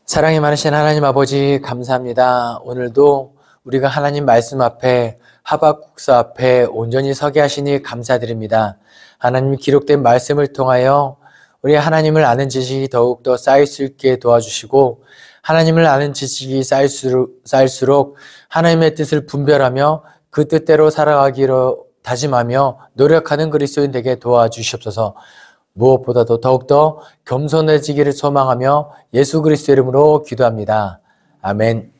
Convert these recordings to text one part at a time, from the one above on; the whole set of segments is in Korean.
사랑이 많으신 하나님 아버지 감사합니다. 오늘도 우리가 하나님 말씀 앞에 하박국서 앞에 온전히 서게 하시니 감사드립니다. 하나님이 기록된 말씀을 통하여 우리 하나님을 아는 지식이 더욱더 쌓일 수 있게 도와주시고 하나님을 아는 지식이 쌓일수록 하나님의 뜻을 분별하며 그 뜻대로 살아가기로 다짐하며 노력하는 그리스도인 되게 도와주시옵소서. 무엇보다도 더욱더 겸손해지기를 소망하며 예수 그리스도 이름으로 기도합니다. 아멘.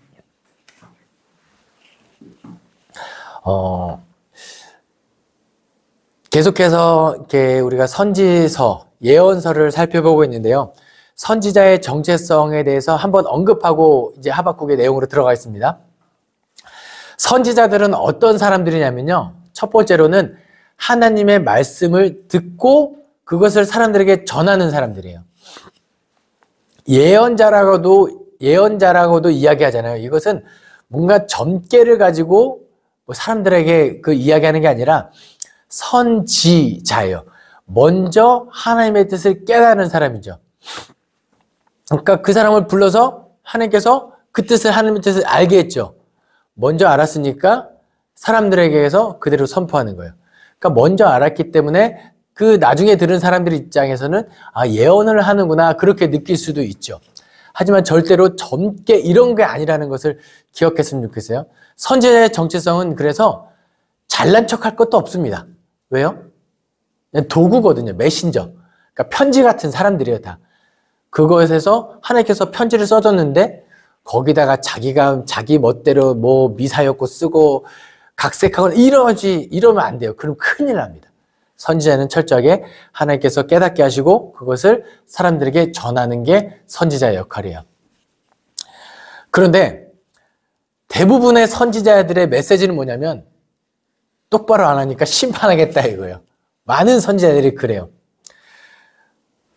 계속해서 이렇게 우리가 선지서, 예언서를 살펴보고 있는데요. 선지자의 정체성에 대해서 한번 언급하고 이제 하박국의 내용으로 들어가겠습니다. 선지자들은 어떤 사람들이냐면요. 첫 번째로는 하나님의 말씀을 듣고 그것을 사람들에게 전하는 사람들이에요. 예언자라고도 이야기하잖아요. 이것은 뭔가 점괘를 가지고 사람들에게 그 이야기하는 게 아니라 선지자예요. 먼저 하나님의 뜻을 깨달은 사람이죠. 그러니까 그 사람을 불러서 하나님께서 그 뜻을, 하나님의 뜻을 알게 했죠. 먼저 알았으니까 사람들에게서 그대로 선포하는 거예요. 그러니까 먼저 알았기 때문에 그 나중에 들은 사람들 입장에서는 아, 예언을 하는구나 그렇게 느낄 수도 있죠. 하지만 절대로 점괘 이런 게 아니라는 것을 기억했으면 좋겠어요. 선지자의 정체성은 그래서 잘난 척할 것도 없습니다. 왜요? 그냥 도구거든요. 메신저. 그러니까 편지 같은 사람들이에요. 다. 그것에서 하나님께서 편지를 써줬는데 거기다가 자기가 자기 멋대로 뭐 미사여구 쓰고 각색하거나 이러면 안 돼요. 그럼 큰일 납니다. 선지자는 철저하게 하나님께서 깨닫게 하시고 그것을 사람들에게 전하는 게 선지자의 역할이에요. 그런데 대부분의 선지자들의 메시지는 뭐냐면 똑바로 안 하니까 심판하겠다 이거예요. 많은 선지자들이 그래요.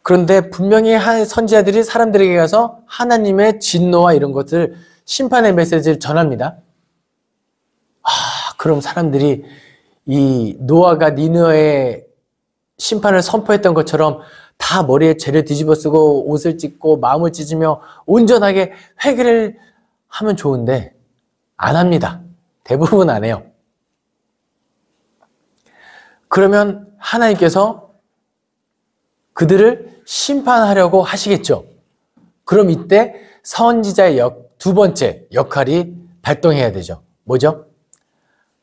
그런데 분명히 선지자들이 사람들에게 가서 하나님의 진노와 이런 것을 심판의 메시지를 전합니다. 그럼 사람들이 이 노아가 니느웨의 심판을 선포했던 것처럼 다 머리에 죄를 뒤집어 쓰고 옷을 찢고 마음을 찢으며 온전하게 회개를 하면 좋은데 안 합니다. 대부분 안 해요. 그러면 하나님께서 그들을 심판하려고 하시겠죠. 그럼 이때 선지자의 두 번째 역할이 발동해야 되죠. 뭐죠?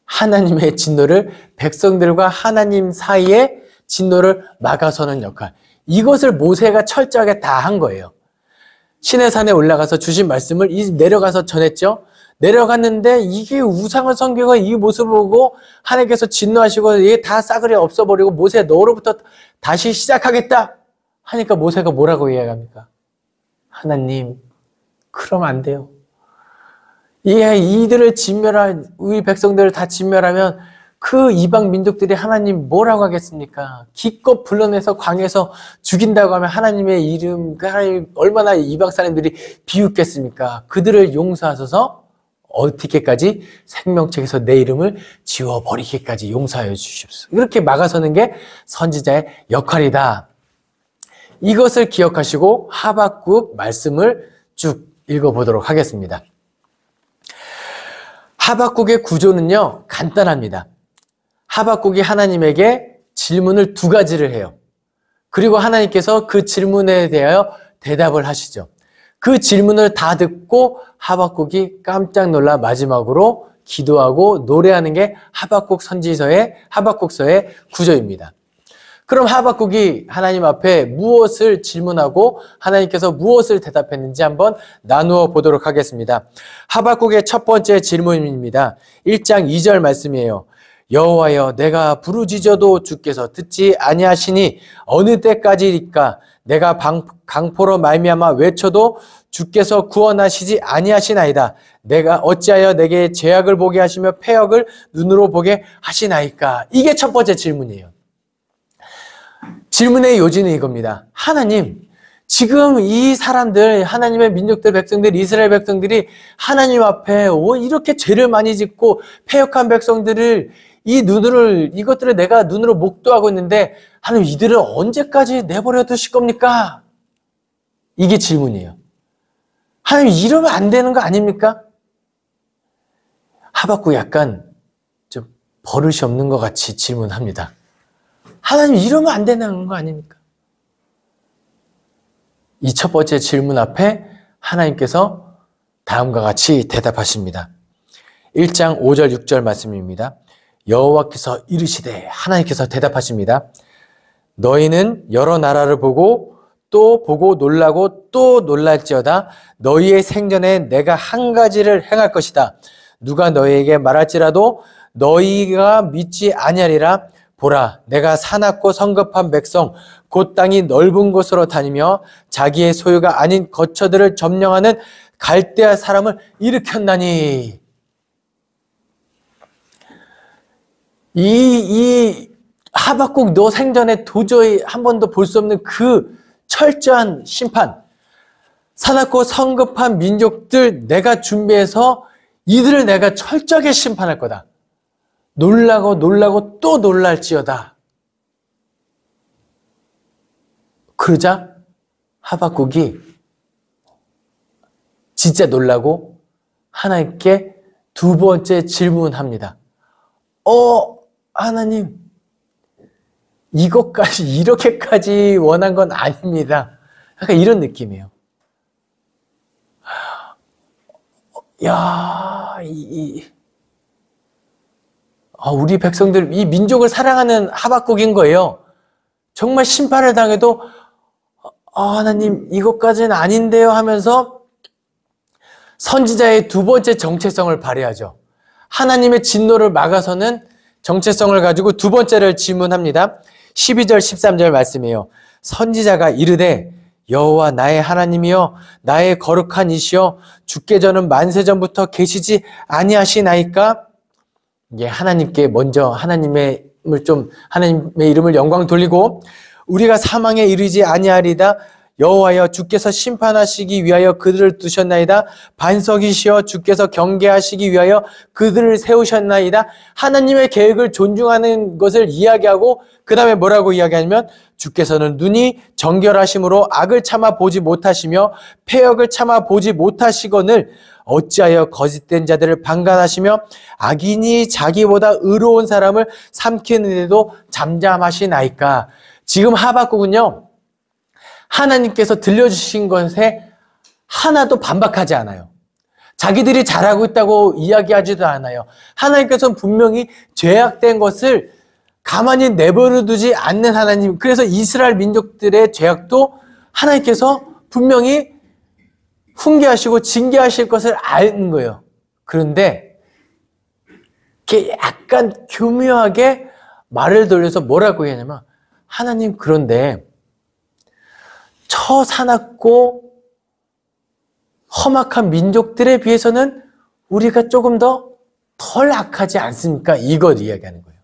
하나님의 진노를 백성들과 하나님 사이에 진노를 막아서는 역할. 이것을 모세가 철저하게 다 한 거예요. 시내산에 올라가서 주신 말씀을 내려가서 전했죠. 내려갔는데 이게 우상을 섬기고 이 모습을 보고 하나님께서 진노하시고 이게 다 싸그리 없어버리고 모세 너로부터 다시 시작하겠다 하니까 모세가 뭐라고 이야기합니까? 하나님 그러면 안 돼요. 이들을 우리 백성들을 다 진멸하면 그 이방 민족들이 하나님 뭐라고 하겠습니까? 기껏 불러내서 광야에서 죽인다고 하면 하나님의 이름, 하나님 얼마나 이방 사람들이 비웃겠습니까? 그들을 용서하셔서 어떻게까지 생명책에서 내 이름을 지워버리기까지 용서하여 주십시오. 이렇게 막아서는 게 선지자의 역할이다. 이것을 기억하시고 하박국 말씀을 쭉 읽어보도록 하겠습니다. 하박국의 구조는요, 간단합니다. 하박국이 하나님에게 질문을 두 가지를 해요. 그리고 하나님께서 그 질문에 대하여 대답을 하시죠. 그 질문을 다 듣고 하박국이 깜짝 놀라 마지막으로 기도하고 노래하는 게 하박국서의 구조입니다. 그럼 하박국이 하나님 앞에 무엇을 질문하고 하나님께서 무엇을 대답했는지 한번 나누어 보도록 하겠습니다. 하박국의 첫 번째 질문입니다. 1장 2절 말씀이에요. 여호와여 내가 부르짖어도 주께서 듣지 아니하시니 어느 때까지일까? 내가 강포로 말미암아 외쳐도 주께서 구원하시지 아니하시나이다. 내가 어찌하여 내게 죄악을 보게 하시며 패역을 눈으로 보게 하시나이까? 이게 첫 번째 질문이에요. 질문의 요지는 이겁니다. 하나님, 지금 이 사람들, 하나님의 민족들, 백성들, 이스라엘 백성들이 하나님 앞에 이렇게 죄를 많이 짓고 패역한 백성들을 이것들을 내가 눈으로 목도하고 있는데 하나님 이들을 언제까지 내버려 두실 겁니까? 이게 질문이에요. 하나님 이러면 안 되는 거 아닙니까? 하박국 약간 좀 버릇이 없는 것 같이 질문합니다. 하나님 이러면 안 되는 거 아닙니까? 이 첫 번째 질문 앞에 하나님께서 다음과 같이 대답하십니다. 1장 5절 6절 말씀입니다. 여호와께서 이르시되 하나님께서 대답하십니다. 너희는 여러 나라를 보고 또 보고 놀라고 또 놀랄지어다. 너희의 생전에 내가 한 가지를 행할 것이다. 누가 너희에게 말할지라도 너희가 믿지 아니하리라. 보라, 내가 사납고 성급한 백성 곧 땅이 넓은 곳으로 다니며 자기의 소유가 아닌 거처들을 점령하는 갈대아 사람을 일으켰나니. 이 하박국 너 생전에 도저히 한 번도 볼 수 없는 그 철저한 심판, 사납고 성급한 민족들 내가 준비해서 이들을 내가 철저하게 심판할 거다. 놀라고 놀라고 또 놀랄지어다. 그러자 하박국이 진짜 놀라고 하나님께 두 번째 질문합니다. 하나님, 이것까지 이렇게까지 원한 건 아닙니다. 약간 이런 느낌이에요. 우리 백성들, 이 민족을 사랑하는 하박국인 거예요. 정말 심판을 당해도 하나님 이것까지는 아닌데요 하면서 선지자의 두 번째 정체성을 발휘하죠. 하나님의 진노를 막아서는 정체성을 가지고 두 번째를 질문합니다. 12절 13절 말씀이에요. 선지자가 이르되 여호와 나의 하나님이여 나의 거룩한 이시여 주께 저는 만세전부터 계시지 아니하시나이까. 이게 하나님께 먼저 하나님의 이름을 영광 돌리고 우리가 사망에 이르지 아니하리다. 여호와여 주께서 심판하시기 위하여 그들을 두셨나이다. 반석이시여 주께서 경계하시기 위하여 그들을 세우셨나이다. 하나님의 계획을 존중하는 것을 이야기하고 그 다음에 뭐라고 이야기하냐면 주께서는 눈이 정결하심으로 악을 참아 보지 못하시며 패역을 참아 보지 못하시거늘 어찌하여 거짓된 자들을 방관하시며 악인이 자기보다 의로운 사람을 삼키는데도 잠잠하시나이까. 지금 하박국은요, 하나님께서 들려주신 것에 하나도 반박하지 않아요. 자기들이 잘하고 있다고 이야기하지도 않아요. 하나님께서는 분명히 죄악된 것을 가만히 내버려 두지 않는 하나님. 그래서 이스라엘 민족들의 죄악도 하나님께서 분명히 훈계하시고 징계하실 것을 아는 거예요. 그런데 이렇게 약간 교묘하게 말을 돌려서 뭐라고 하냐면 하나님, 그런데 처사납고 험악한 민족들에 비해서는 우리가 조금 더 덜 악하지 않습니까? 이걸 이야기하는 거예요.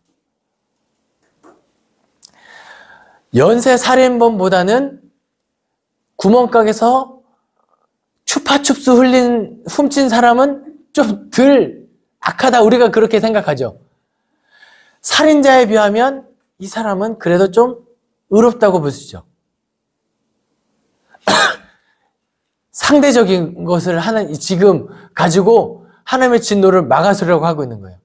연쇄살인범보다는 구멍가게에서 추파춥스 훔친 사람은 좀 덜 악하다, 우리가 그렇게 생각하죠. 살인자에 비하면 이 사람은 그래도 좀 의롭다고 볼 수 있죠. 상대적인 것을 지금 가지고 하나님의 진노를 막아서려고 하고 있는 거예요.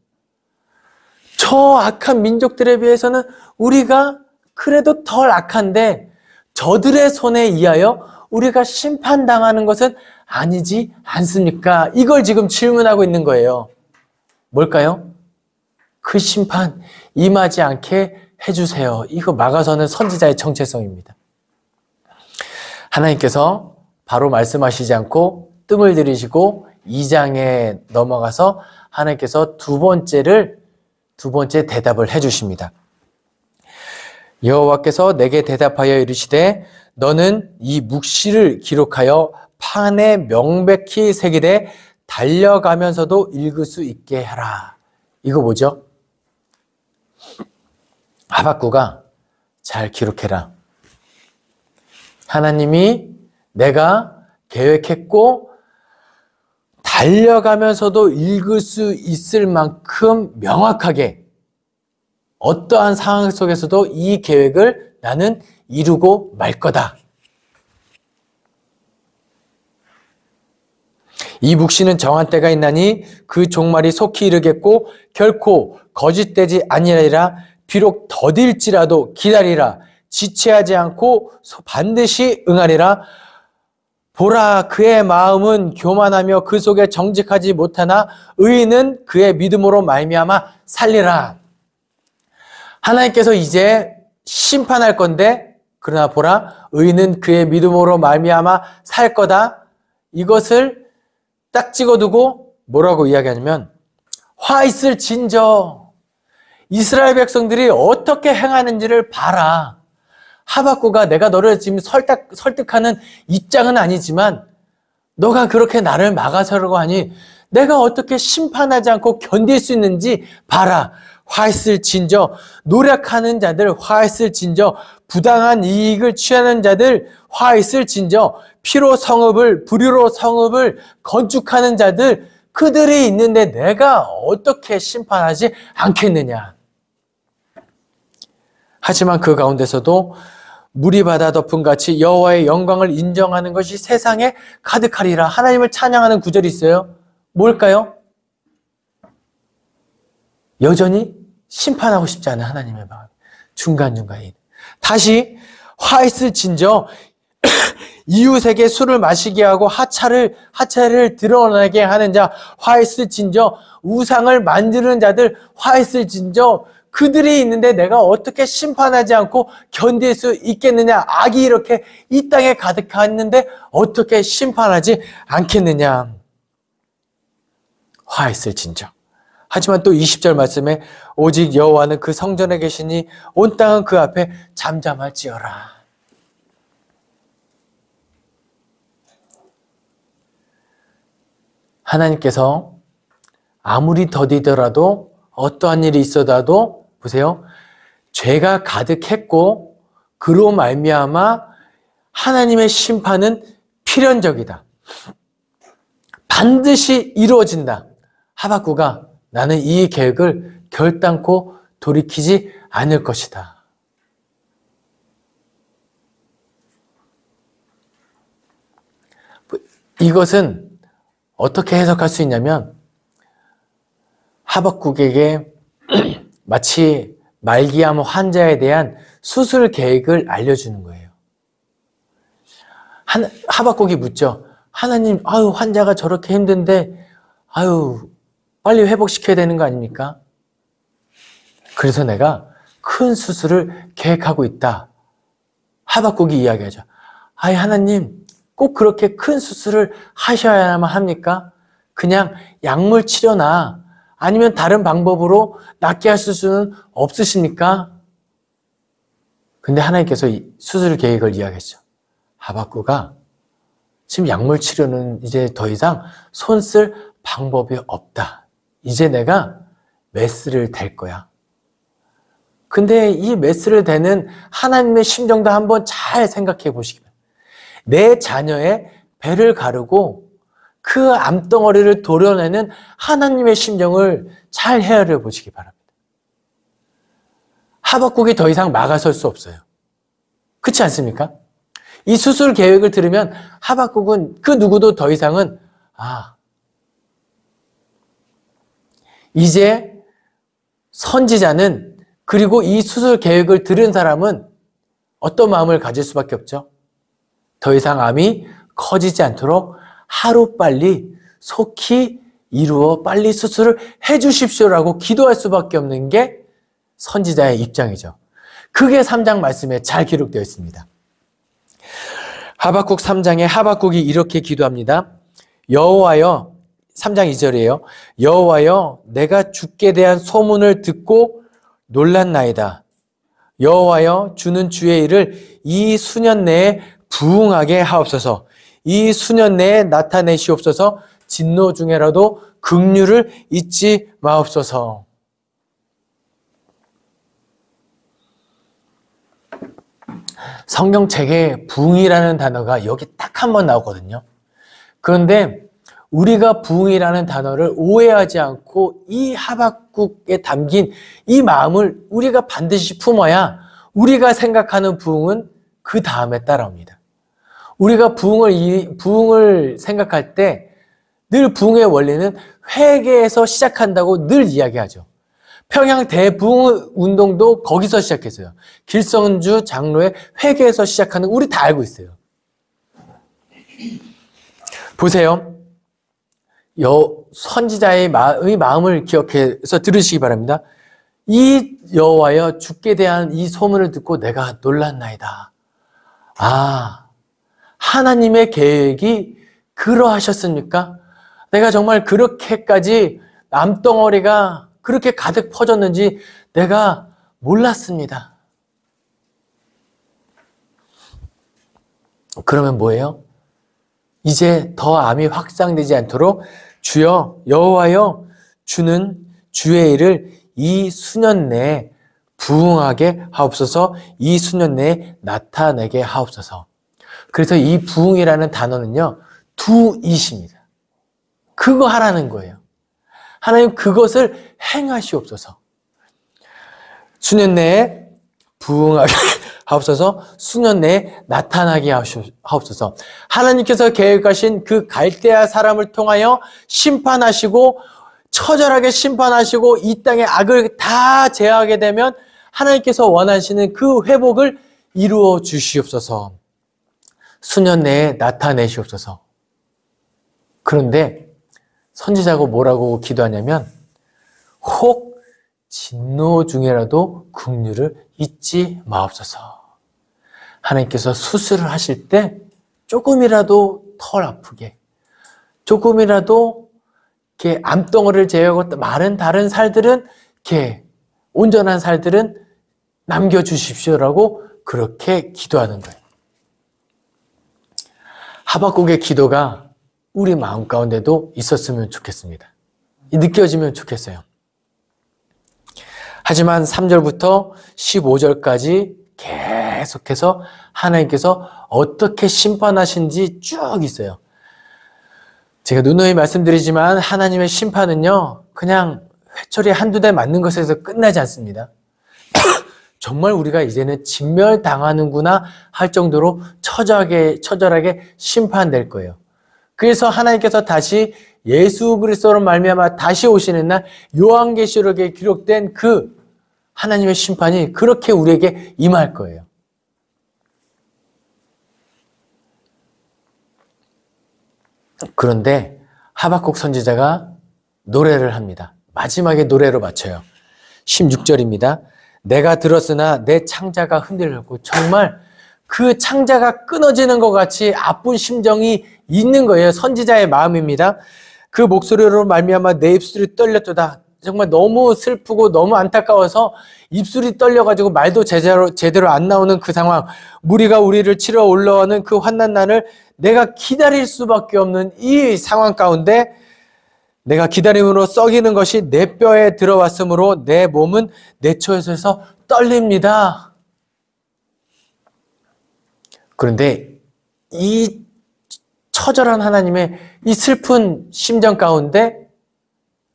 저 악한 민족들에 비해서는 우리가 그래도 덜 악한데 저들의 손에 의하여 우리가 심판당하는 것은 아니지 않습니까? 이걸 지금 질문하고 있는 거예요. 뭘까요? 그 심판 임하지 않게 해주세요. 이거 막아서는 선지자의 정체성입니다. 하나님께서 바로 말씀하시지 않고 뜸을 들이시고 2장에 넘어가서 하나님께서 두 번째 대답을 해주십니다. 여호와께서 내게 대답하여 이르시되 너는 이 묵시를 기록하여 판에 명백히 새기되 달려가면서도 읽을 수 있게 하라. 이거 뭐죠? 하박국아, 잘 기록해라. 하나님이 내가 계획했고 달려가면서도 읽을 수 있을 만큼 명확하게 어떠한 상황 속에서도 이 계획을 나는 이루고 말 거다. 이 묵시는 정한 때가 있나니 그 종말이 속히 이르겠고 결코 거짓되지 아니하리라. 비록 더딜지라도 기다리라. 지체하지 않고 반드시 응하리라. 보라, 그의 마음은 교만하며 그 속에 정직하지 못하나 의인은 그의 믿음으로 말미암아 살리라. 하나님께서 이제 심판할 건데 그러나 보라, 의인은 그의 믿음으로 말미암아 살 거다. 이것을 딱 찍어두고 뭐라고 이야기하냐면 화 있을 진저, 이스라엘 백성들이 어떻게 행하는지를 봐라. 하박구가 내가 너를 지금 설득하는 입장은 아니지만 너가 그렇게 나를 막아서려고 하니 내가 어떻게 심판하지 않고 견딜 수 있는지 봐라. 화 있을 진저, 노력하는 자들 화 있을 진저, 부당한 이익을 취하는 자들 화 있을 진저, 피로 성읍을 불의로 성읍을 건축하는 자들 그들이 있는데 내가 어떻게 심판하지 않겠느냐. 하지만 그 가운데서도 물이 바다 덮음같이 여호와의 영광을 인정하는 것이 세상에 가득하리라. 하나님을 찬양하는 구절이 있어요. 뭘까요? 여전히 심판하고 싶지 않은 하나님의 마음. 중간중간에 다시 화 있을 진저, 이웃에게 술을 마시게 하고 하차를 드러나게 하는 자 화 있을 진저, 우상을 만드는 자들 화 있을 진저, 그들이 있는데 내가 어떻게 심판하지 않고 견딜 수 있겠느냐. 악이 이렇게 이 땅에 가득했는데 어떻게 심판하지 않겠느냐. 화 있을 진저. 하지만 또 20절 말씀에 오직 여호와는 그 성전에 계시니 온 땅은 그 앞에 잠잠할지어라. 하나님께서 아무리 더디더라도 어떠한 일이 있어도 보세요. 죄가 가득했고 그로 말미암아 하나님의 심판은 필연적이다. 반드시 이루어진다. 하박구가 나는 이 계획을 결단코 돌이키지 않을 것이다. 이것은 어떻게 해석할 수 있냐면 하박국에게 마치 말기암 환자에 대한 수술 계획을 알려주는 거예요. 하박국이 묻죠. 하나님, 환자가 저렇게 힘든데 빨리 회복시켜야 되는 거 아닙니까? 그래서 내가 큰 수술을 계획하고 있다. 하박국이 이야기하죠. 하나님, 꼭 그렇게 큰 수술을 하셔야만 합니까? 그냥 약물 치료나 아니면 다른 방법으로 낫게 하실 수는 없으십니까? 근데 하나님께서 이 수술 계획을 이야기했죠. 하박구가 지금 약물 치료는 이제 더 이상 손 쓸 방법이 없다. 이제 내가 메스를 댈 거야. 근데 이 메스를 대는 하나님의 심정도 한번 잘 생각해 보시기 바랍니다. 내 자녀의 배를 가르고 그 암덩어리를 도려내는 하나님의 심정을 잘 헤아려 보시기 바랍니다. 하박국이 더 이상 막아설 수 없어요. 그렇지 않습니까? 이 수술 계획을 들으면 하박국은 그 누구도 더 이상은 이제 선지자는 그리고 이 수술 계획을 들은 사람은 어떤 마음을 가질 수밖에 없죠? 더 이상 암이 커지지 않도록 하루빨리 속히 이루어 빨리 수술을 해 주십시오라고 기도할 수밖에 없는 게 선지자의 입장이죠. 그게 3장 말씀에 잘 기록되어 있습니다. 하박국 3장에 하박국이 이렇게 기도합니다. 여호와여, 3장 2절이에요. 여호와여, 내가 주께 대한 소문을 듣고 놀랐나이다. 여호와여, 주는 주의 일을 이 수년 내에 부응하게 하옵소서. 이 수년 내에 나타내시옵소서. 진노 중에라도 긍휼을 잊지 마옵소서. 성경책에 부흥이라는 단어가 여기 딱 한 번 나오거든요. 그런데 우리가 부흥이라는 단어를 오해하지 않고 이 하박국에 담긴 이 마음을 우리가 반드시 품어야 우리가 생각하는 부흥은 그 다음에 따라옵니다. 우리가 부흥을 생각할 때 늘 부흥의 원리는 회개에서 시작한다고 늘 이야기하죠. 평양 대부흥 운동도 거기서 시작했어요. 길성주 장로의 회개에서 시작하는 우리 다 알고 있어요. 보세요. 선지자의 마음을 기억해서 들으시기 바랍니다. 이 여호와여 주께 대한 이 소문을 듣고 내가 놀랐나이다. 아, 하나님의 계획이 그러하셨습니까? 내가 정말 그렇게까지 암덩어리가 그렇게 가득 퍼졌는지 내가 몰랐습니다. 그러면 뭐예요? 이제 더 암이 확산되지 않도록 주여 여호와여 주는 주의 일을 이 수년 내에 부흥하게 하옵소서, 이 수년 내에 나타내게 하옵소서. 그래서 이 부흥이라는 단어는요, 두 이십니다. 그거 하라는 거예요. 하나님 그것을 행하시옵소서. 수년 내에 부흥하게 하옵소서, 수년 내에 나타나게 하옵소서. 하나님께서 계획하신 그 갈대아 사람을 통하여 심판하시고 처절하게 심판하시고 이 땅의 악을 다 제하게 되면 하나님께서 원하시는 그 회복을 이루어 주시옵소서. 수년 내에 나타내시옵소서. 그런데 선지자가 뭐라고 기도하냐면 혹 진노 중에라도 긍휼을 잊지 마옵소서. 하나님께서 수술을 하실 때 조금이라도 덜 아프게, 조금이라도 이렇게 암덩어리를 제외하고 마른 다른 살들은 이렇게 온전한 살들은 남겨주십시오라고 그렇게 기도하는 거예요. 하박국의 기도가 우리 마음 가운데도 있었으면 좋겠습니다. 느껴지면 좋겠어요. 하지만 3절부터 15절까지 계속해서 하나님께서 어떻게 심판하신지 쭉 있어요. 제가 누누이 말씀드리지만 하나님의 심판은요, 그냥 회초리 한두 대 맞는 것에서 끝나지 않습니다. 정말 우리가 이제는 진멸당하는구나 할 정도로 처절하게 심판될 거예요. 그래서 하나님께서 다시 예수 그리스도로 말미암아 다시 오시는 날 요한계시록에 기록된 그 하나님의 심판이 그렇게 우리에게 임할 거예요. 그런데 하박국 선지자가 노래를 합니다. 마지막에 노래로 마쳐요. 16절입니다. 내가 들었으나 내 창자가 흔들렸고, 정말 그 창자가 끊어지는 것 같이 아픈 심정이 있는 거예요. 선지자의 마음입니다. 그 목소리로 말미암아 내 입술이 떨렸도다. 정말 너무 슬프고 너무 안타까워서 입술이 떨려가지고 말도 제대로 안 나오는 그 상황, 무리가 우리를 치러 올라오는 그 환난 날을 내가 기다릴 수밖에 없는 이 상황 가운데 내가 기다림으로 썩이는 것이 내 뼈에 들어왔으므로 내 몸은 내 처에서 떨립니다. 그런데 이 처절한 하나님의 이 슬픈 심정 가운데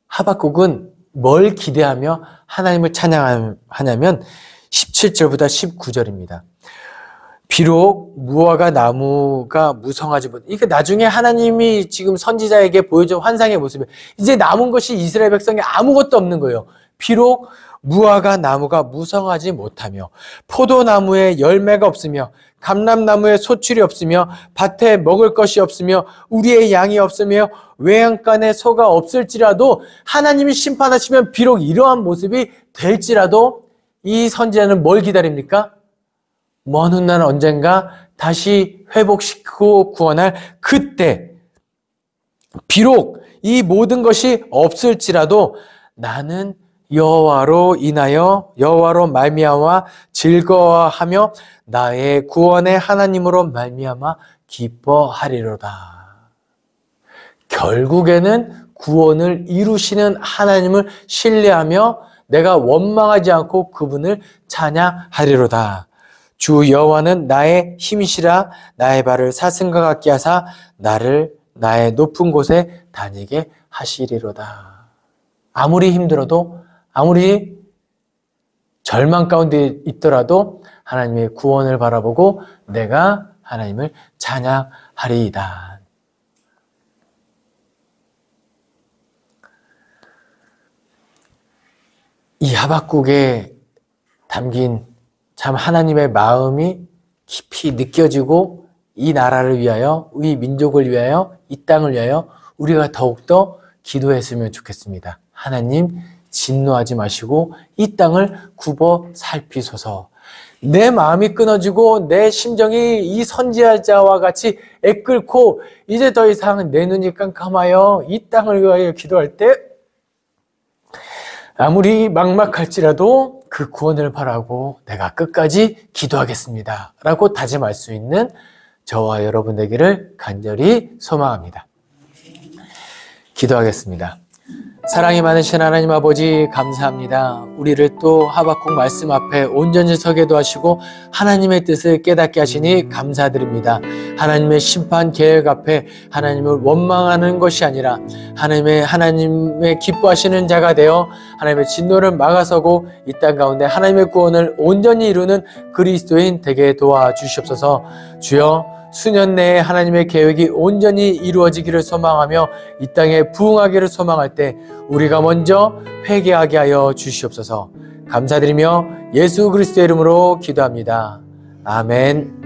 하박국은 뭘 기대하며 하나님을 찬양하냐면 17절보다 19절입니다. 비록 무화과 나무가 무성하지 못, 이게 나중에 하나님이 지금 선지자에게 보여준 환상의 모습이에요. 이제 남은 것이 이스라엘 백성에 아무것도 없는 거예요. 비록 무화과 나무가 무성하지 못하며 포도나무에 열매가 없으며 감람나무에 소출이 없으며 밭에 먹을 것이 없으며 우리의 양이 없으며 외양간에 소가 없을지라도 하나님이 심판하시면 비록 이러한 모습이 될지라도 이 선지자는 뭘 기다립니까? 먼 훗날 언젠가 다시 회복시키고 구원할 그때, 비록 이 모든 것이 없을지라도 나는 여호와로 인하여 여호와로 말미암아 즐거워하며 나의 구원의 하나님으로 말미암아 기뻐하리로다. 결국에는 구원을 이루시는 하나님을 신뢰하며 내가 원망하지 않고 그분을 찬양하리로다. 주 여호와는 나의 힘이시라 나의 발을 사슴과 같게 하사 나를 나의 높은 곳에 다니게 하시리로다. 아무리 힘들어도 아무리 절망 가운데 있더라도 하나님의 구원을 바라보고 내가 하나님을 찬양하리이다. 이 하박국에 담긴 참 하나님의 마음이 깊이 느껴지고 이 나라를 위하여, 이 민족을 위하여, 이 땅을 위하여 우리가 더욱더 기도했으면 좋겠습니다. 하나님 진노하지 마시고 이 땅을 굽어 살피소서. 내 마음이 끊어지고 내 심정이 이 선지자와 같이 애끓고 이제 더 이상 내 눈이 깜깜하여 이 땅을 위하여 기도할 때 아무리 막막할지라도 그 구원을 바라고 내가 끝까지 기도하겠습니다 라고 다짐할 수 있는 저와 여러분 되기를 간절히 소망합니다. 기도하겠습니다. 사랑이 많으신 하나님 아버지 감사합니다. 우리를 또 하박국 말씀 앞에 온전히 서게도 하시고 하나님의 뜻을 깨닫게 하시니 감사드립니다. 하나님의 심판 계획 앞에 하나님을 원망하는 것이 아니라 하나님의 기뻐하시는 자가 되어 하나님의 진노를 막아서고 이 땅 가운데 하나님의 구원을 온전히 이루는 그리스도인 되게 도와주시옵소서. 주여 수년 내에 하나님의 계획이 온전히 이루어지기를 소망하며 이 땅에 부흥하기를 소망할 때 우리가 먼저 회개하게 하여 주시옵소서. 감사드리며 예수 그리스도의 이름으로 기도합니다. 아멘.